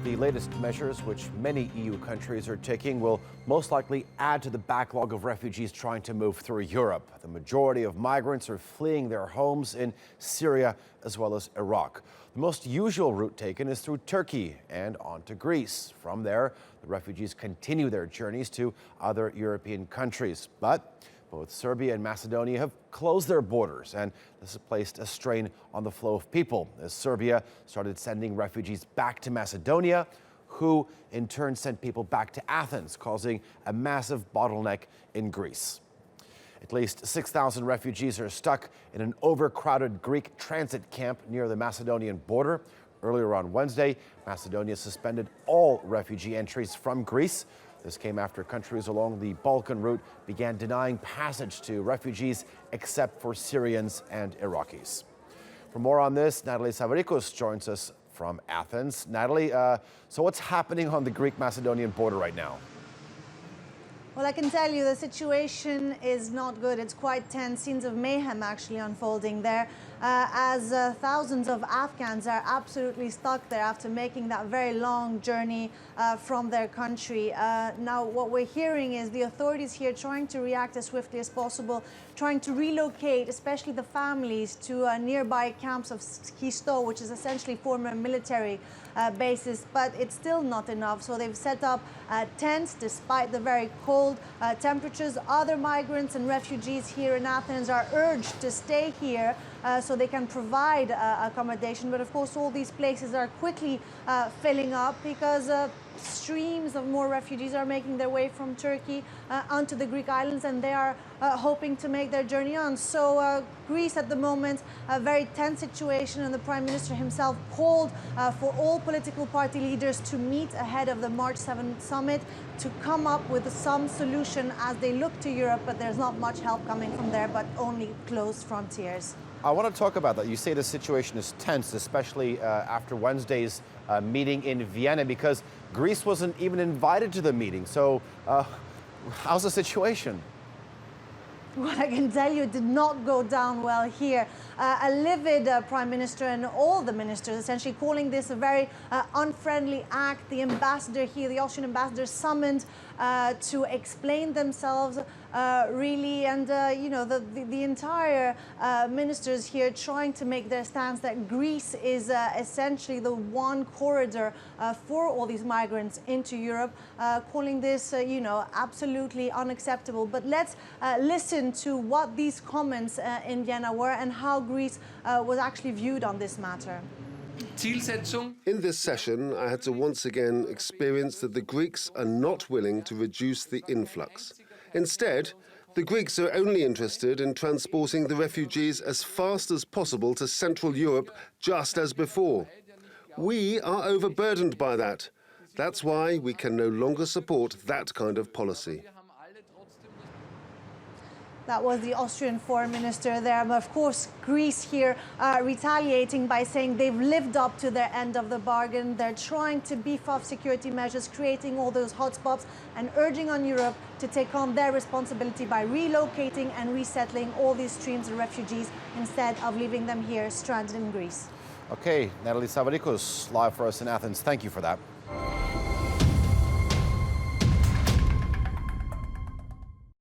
The latest measures, which many EU countries are taking, will most likely add to the backlog of refugees trying to move through Europe. The majority of migrants are fleeing their homes in Syria as well as Iraq. The most usual route taken is through Turkey and on to Greece. From there, the refugees continue their journeys to other European countries. But both Serbia and Macedonia have closed their borders, and this has placed a strain on the flow of people as Serbia started sending refugees back to Macedonia, who in turn sent people back to Athens, causing a massive bottleneck in Greece. At least 6,000 refugees are stuck in an overcrowded Greek transit camp near the Macedonian border. Earlier on Wednesday, Macedonia suspended all refugee entries from Greece. This came after countries along the Balkan route began denying passage to refugees except for Syrians and Iraqis. For more on this, Nathalie Savaricus joins us from Athens. Nathalie, so what's happening on the Greek-Macedonian border right now? Well, I can tell you the situation is not good. It's quite tense. Scenes of mayhem actually unfolding there as thousands of Afghans are absolutely stuck there after making that very long journey from their country. Now, what we're hearing is the authorities here trying to react as swiftly as possible, trying to relocate, especially the families, to nearby camps of Skisto, which is essentially former military bases, but it's still not enough. So they've set up tents despite the very cold temperatures. Other migrants and refugees here in Athens are urged to stay here so they can provide accommodation. But of course, all these places are quickly filling up because streams of more refugees are making their way from Turkey onto the Greek islands, and they are hoping to make their journey on. So Greece at the moment, a very tense situation, and the Prime Minister himself called for all political party leaders to meet ahead of the March 7th summit to come up with some solution as they look to Europe, but there's not much help coming from there, but only closed frontiers. I want to talk about that. You say the situation is tense, especially after Wednesday's meeting in Vienna, because Greece wasn't even invited to the meeting. So how's the situation? Well, I can tell you it did not go down well here. A livid Prime Minister and all the ministers essentially calling this a very unfriendly act. The ambassador here, the Austrian ambassador, summoned to explain themselves really, and you know, the entire ministers here trying to make their stance that Greece is essentially the one corridor for all these migrants into Europe, calling this you know, absolutely unacceptable. But let's listen to what these comments in Vienna were and how Greece was actually viewed on this matter. In this session, I had to once again experience that the Greeks are not willing to reduce the influx. Instead, the Greeks are only interested in transporting the refugees as fast as possible to Central Europe, just as before. We are overburdened by that. That's why we can no longer support that kind of policy. That was the Austrian foreign minister there. But of course, Greece here retaliating by saying they've lived up to their end of the bargain. They're trying to beef up security measures, creating all those hotspots, and urging on Europe to take on their responsibility by relocating and resettling all these streams of refugees instead of leaving them here stranded in Greece. Okay, Nathalie Savaricus, live for us in Athens. Thank you for that.